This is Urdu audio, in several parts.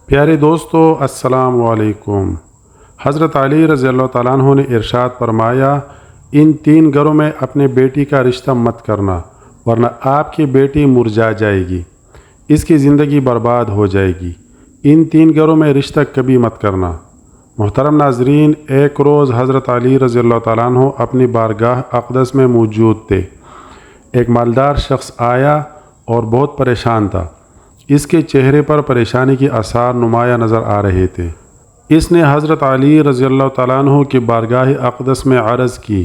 پیارے دوستو، السلام علیکم۔ حضرت علی رضی اللہ تعالیٰ عنہ نے ارشاد فرمایا، ان تین گھروں میں اپنے بیٹی کا رشتہ مت کرنا ورنہ آپ کی بیٹی مرجھا جائے گی، اس کی زندگی برباد ہو جائے گی۔ ان تین گھروں میں رشتہ کبھی مت کرنا۔ محترم ناظرین، ایک روز حضرت علی رضی اللہ تعالیٰ عنہ اپنی بارگاہ اقدس میں موجود تھے۔ ایک مالدار شخص آیا اور بہت پریشان تھا۔ اس کے چہرے پر پریشانی کے آثار نمایاں نظر آ رہے تھے۔ اس نے حضرت علی رضی اللہ تعالیٰ عنہ کی بارگاہ اقدس میں عرض کی،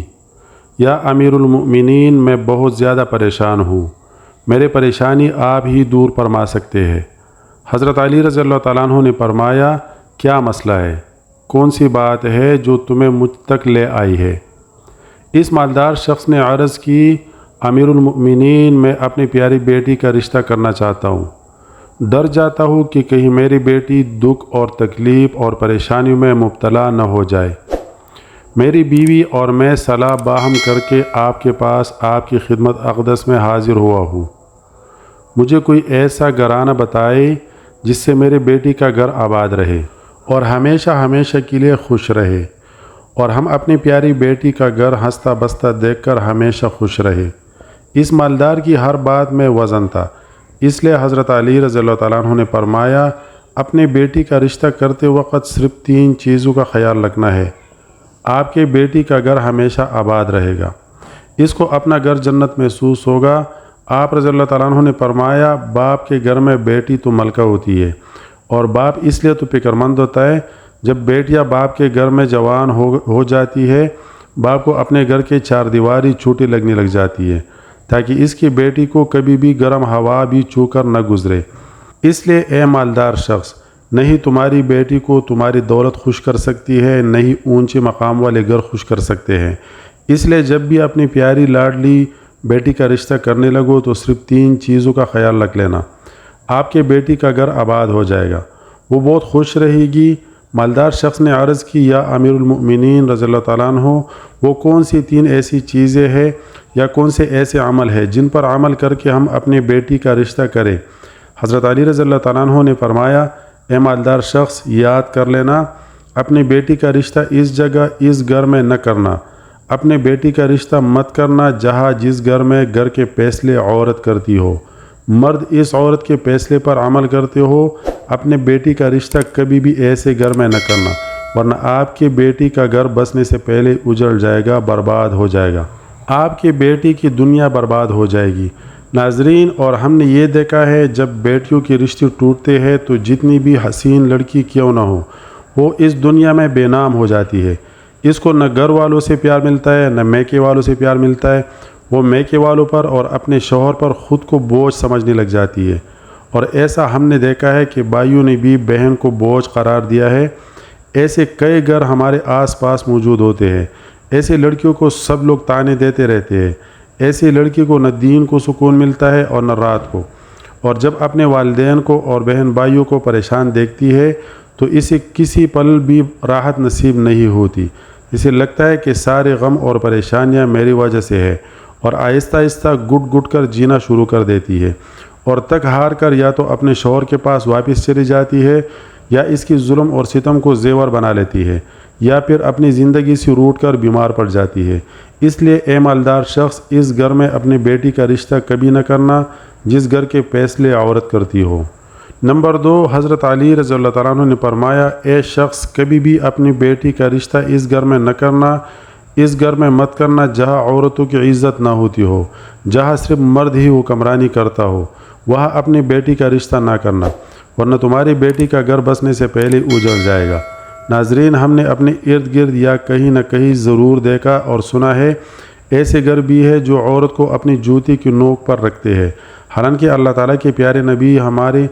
یا امیر المؤمنین، میں بہت زیادہ پریشان ہوں، میرے پریشانی آپ ہی دور فرما سکتے ہیں۔ حضرت علی رضی اللہ تعالیٰ عنہ نے فرمایا، کیا مسئلہ ہے؟ کون سی بات ہے جو تمہیں مجھ تک لے آئی ہے؟ اس مالدار شخص نے عرض کی، امیر المؤمنین، میں اپنی پیاری بیٹی کا رشتہ کرنا چاہتا ہوں۔ ڈر جاتا ہوں کہ کہیں میری بیٹی دکھ اور تکلیف اور پریشانیوں میں مبتلا نہ ہو جائے۔ میری بیوی اور میں صلاح باہم کر کے آپ کے پاس آپ کی خدمت اقدس میں حاضر ہوا ہوں۔ مجھے کوئی ایسا گھرانہ بتائے جس سے میری بیٹی کا گھر آباد رہے اور ہمیشہ ہمیشہ کے لیے خوش رہے، اور ہم اپنی پیاری بیٹی کا گھر ہنستا بستا دیکھ کر ہمیشہ خوش رہے۔ اس مالدار کی ہر بات میں وزن تھا، اس لیے حضرت علی رضی اللہ تعالیٰ عنہ نے فرمایا، اپنی بیٹی کا رشتہ کرتے وقت صرف تین چیزوں کا خیال رکھنا ہے۔ آپ کے بیٹی کا گھر ہمیشہ آباد رہے گا، اس کو اپنا گھر جنت محسوس ہوگا۔ آپ رضی اللہ تعالیٰ عنہ نے فرمایا، باپ کے گھر میں بیٹی تو ملکہ ہوتی ہے، اور باپ اس لیے تو فکر مند ہوتا ہے، جب بیٹیاں باپ کے گھر میں جوان ہو جاتی ہے، باپ کو اپنے گھر کے چار دیواری چھوٹی لگنے لگ جاتی ہے، تاکہ اس کی بیٹی کو کبھی بھی گرم ہوا بھی چھو کر نہ گزرے۔ اس لیے اے مالدار شخص، نہیں تمہاری بیٹی کو تمہاری دولت خوش کر سکتی ہے، نہیں اونچے مقام والے گھر خوش کر سکتے ہیں۔ اس لیے جب بھی اپنی پیاری لاڈلی بیٹی کا رشتہ کرنے لگو تو صرف تین چیزوں کا خیال رکھ لینا، آپ کے بیٹی کا گھر آباد ہو جائے گا، وہ بہت خوش رہے گی۔ مالدار شخص نے عرض کی، یا امیر المؤمنین رضی اللہ تعالیٰ عنہ، وہ کون سی تین ایسی چیزیں ہیں یا کون سے ایسے عمل ہیں جن پر عمل کر کے ہم اپنی بیٹی کا رشتہ کریں؟ حضرت علی رضی اللہ تعالیٰ عنہ نے فرمایا، اے مالدار شخص، یاد کر لینا، اپنی بیٹی کا رشتہ اس جگہ اس گھر میں نہ کرنا۔ اپنے بیٹی کا رشتہ مت کرنا جہاں جس گھر میں گھر کے فیصلے عورت کرتی ہو، مرد اس عورت کے فیصلے پر عمل کرتے ہو۔ اپنے بیٹی کا رشتہ کبھی بھی ایسے گھر میں نہ کرنا، ورنہ آپ کی بیٹی کا گھر بسنے سے پہلے اجڑ جائے گا، برباد ہو جائے گا، آپ کی بیٹی کی دنیا برباد ہو جائے گی۔ ناظرین، اور ہم نے یہ دیکھا ہے، جب بیٹیوں کے رشتے ٹوٹتے ہیں تو جتنی بھی حسین لڑکی کیوں نہ ہو، وہ اس دنیا میں بے نام ہو جاتی ہے۔ اس کو نہ گھر والوں سے پیار ملتا ہے، نہ میکے والوں سے پیار ملتا ہے۔ وہ میکے والوں پر اور اپنے شوہر پر خود کو بوجھ سمجھنے لگ جاتی ہے، اور ایسا ہم نے دیکھا ہے کہ بھائیوں نے بھی بہن کو بوجھ قرار دیا ہے۔ ایسے کئی گھر ہمارے آس پاس موجود ہوتے ہیں۔ ایسے لڑکیوں کو سب لوگ طعنے دیتے رہتے ہیں۔ ایسی لڑکی کو نہ دین کو سکون ملتا ہے اور نہ رات کو، اور جب اپنے والدین کو اور بہن بھائیوں کو پریشان دیکھتی ہے تو اسے کسی پل بھی راحت نصیب نہیں ہوتی۔ اسے لگتا ہے کہ سارے غم اور پریشانیاں میری وجہ سے ہے، اور آہستہ آہستہ گٹ گٹ کر جینا شروع کر دیتی ہے، اور تک ہار کر یا تو اپنے شوہر کے پاس واپس چلی جاتی ہے، یا اس کی ظلم اور ستم کو زیور بنا لیتی ہے، یا پھر اپنی زندگی سے روٹ کر بیمار پڑ جاتی ہے۔ اس لیے اے مالدار شخص، اس گھر میں اپنی بیٹی کا رشتہ کبھی نہ کرنا جس گھر کے فیصلے عورت کرتی ہو۔ نمبر 2، حضرت علی رضی اللہ تعالیٰ عنہ نے فرمایا، اے شخص، کبھی بھی اپنی بیٹی کا رشتہ اس گھر میں نہ کرنا، اس گھر میں مت کرنا جہاں عورتوں کی عزت نہ ہوتی ہو، جہاں صرف مرد ہی حکمرانی کرتا ہو، وہاں اپنی بیٹی کا رشتہ نہ کرنا، ورنہ تمہاری بیٹی کا گھر بسنے سے پہلے اجڑ جائے گا۔ ناظرین، ہم نے اپنے ارد گرد یا کہیں نہ کہیں ضرور دیکھا اور سنا ہے، ایسے گھر بھی ہے جو عورت کو اپنی جوتی کی نوک پر رکھتے ہیں، حالانکہ اللہ تعالیٰ کے پیارے نبی، ہمارے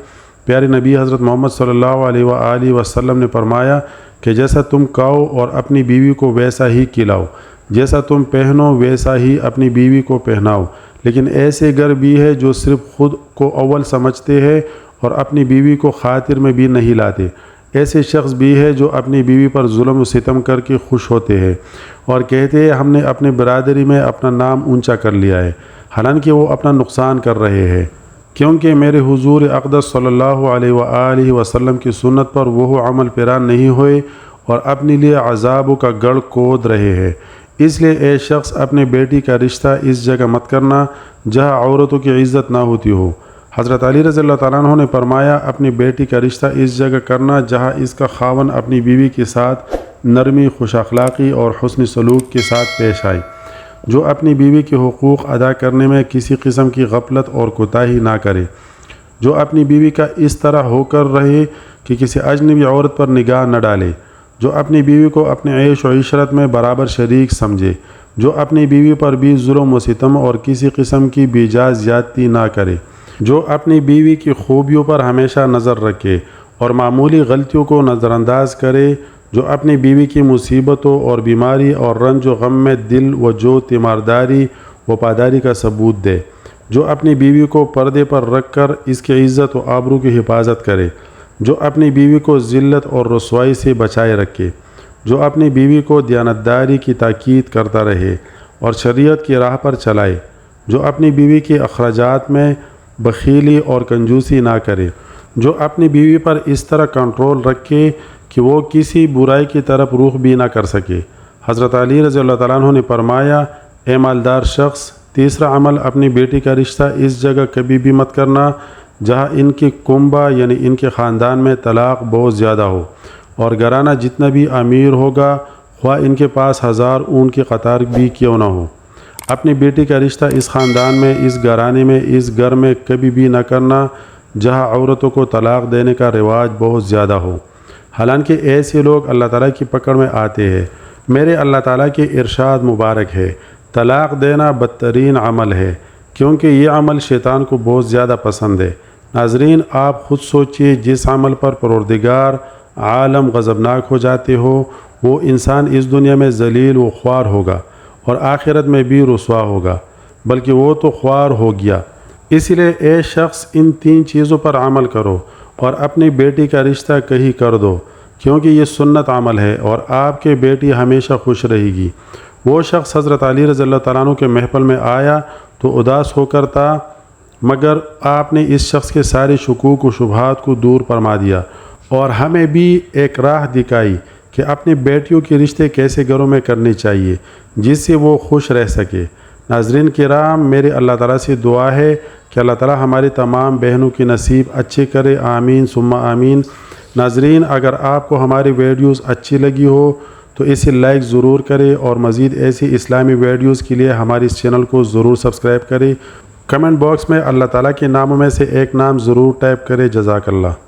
پیارے نبی حضرت محمد صلی اللہ علیہ وآلہ وسلم نے فرمایا کہ جیسا تم کھاؤ اور اپنی بیوی کو ویسا ہی کھلاؤ، جیسا تم پہنو ویسا ہی اپنی بیوی کو پہناؤ۔ لیکن ایسے گھر بھی ہے جو صرف خود کو اول سمجھتے ہیں اور اپنی بیوی کو خاطر میں بھی نہیں لاتے۔ ایسے شخص بھی ہے جو اپنی بیوی پر ظلم و ستم کر کے خوش ہوتے ہیں اور کہتے ہیں ہم نے اپنی برادری میں اپنا نام اونچا کر لیا ہے، حالانکہ وہ اپنا نقصان کر رہے ہیں۔ کیونکہ میرے حضور اقدس صلی اللہ علیہ وآلہ وسلم کی سنت پر وہ عمل پیرا نہیں ہوئے اور اپنے لیے عذابوں کا گڑھ کھود رہے ہیں۔ اس لیے اے شخص اپنے بیٹی کا رشتہ اس جگہ مت کرنا جہاں عورتوں کی عزت نہ ہوتی ہو۔ حضرت علی رضی اللہ تعالیٰ عنہ نے فرمایا اپنی بیٹی کا رشتہ اس جگہ کرنا جہاں اس کا خاوند اپنی بیوی کے ساتھ نرمی، خوش اخلاقی اور حسن سلوک کے ساتھ پیش آئے، جو اپنی بیوی کے حقوق ادا کرنے میں کسی قسم کی غفلت اور کوتاہی نہ کرے، جو اپنی بیوی کا اس طرح ہو کر رہے کہ کسی اجنبی عورت پر نگاہ نہ ڈالے، جو اپنی بیوی کو اپنے عیش و عشرت میں برابر شریک سمجھے، جو اپنی بیوی پر بھی ظلم و ستم اور کسی قسم کی بے جا زیادتی نہ کرے، جو اپنی بیوی کی خوبیوں پر ہمیشہ نظر رکھے اور معمولی غلطیوں کو نظر انداز کرے، جو اپنی بیوی کی مصیبتوں اور بیماری اور رنج و غم میں دل و جو تیمارداری وفاداری کا ثبوت دے، جو اپنی بیوی کو پردے پر رکھ کر اس کی عزت و آبرو کی حفاظت کرے، جو اپنی بیوی کو ذلت اور رسوائی سے بچائے رکھے، جو اپنی بیوی کو دیانتداری کی تاکید کرتا رہے اور شریعت کی راہ پر چلائے، جو اپنی بیوی کے اخراجات میں بخیلی اور کنجوسی نہ کرے، جو اپنی بیوی پر اس طرح کنٹرول رکھے کہ وہ کسی برائی کی طرف رخ بھی نہ کر سکے۔ حضرت علی رضی اللہ تعالیٰ عنہ نے فرمایا اے مالدار شخص، تیسرا عمل اپنی بیٹی کا رشتہ اس جگہ کبھی بھی مت کرنا جہاں ان کی کنبہ یعنی ان کے خاندان میں طلاق بہت زیادہ ہو اور گھرانہ جتنا بھی امیر ہوگا خواہ ان کے پاس 1000 اونٹ کی قطار بھی کیوں نہ ہو۔ اپنی بیٹی کا رشتہ اس خاندان میں، اس گھرانے میں، اس گھر میں کبھی بھی نہ کرنا جہاں عورتوں کو طلاق دینے کا رواج بہت زیادہ ہو، حالانکہ ایسے لوگ اللہ تعالیٰ کی پکڑ میں آتے ہیں۔ میرے اللہ تعالیٰ کے ارشاد مبارک ہے، طلاق دینا بدترین عمل ہے کیونکہ یہ عمل شیطان کو بہت زیادہ پسند ہے۔ ناظرین، آپ خود سوچئے جس عمل پر پروردگار عالم غضبناک ہو جاتے ہو وہ انسان اس دنیا میں ذلیل و خوار ہوگا اور آخرت میں بھی رسوا ہوگا، بلکہ وہ تو خوار ہو گیا۔ اس لیے اے شخص ان 3 چیزوں پر عمل کرو اور اپنی بیٹی کا رشتہ کہیں کر دو کیونکہ یہ سنت عمل ہے اور آپ کی بیٹی ہمیشہ خوش رہے گی۔ وہ شخص حضرت علی رضی اللہ تعالیٰ عنہ کے محفل میں آیا تو اداس ہو کر تھا، مگر آپ نے اس شخص کے سارے شکوک و شبہات کو دور فرما دیا اور ہمیں بھی ایک راہ دکھائی کہ اپنی بیٹیوں کے رشتے کیسے گھروں میں کرنے چاہیے جس سے وہ خوش رہ سکے۔ ناظرین کرام، میرے اللہ تعالیٰ سے دعا ہے کہ اللہ تعالیٰ ہماری تمام بہنوں کی نصیب اچھے کرے، آمین ثم آمین۔ ناظرین، اگر آپ کو ہماری ویڈیوز اچھی لگی ہو تو اسے لائک ضرور کرے اور مزید ایسی اسلامی ویڈیوز کے لیے ہمارے اس چینل کو ضرور سبسکرائب کرے۔ کمنٹ باکس میں اللہ تعالیٰ کے ناموں میں سے ایک نام ضرور ٹائپ کرے۔ جزاک اللہ۔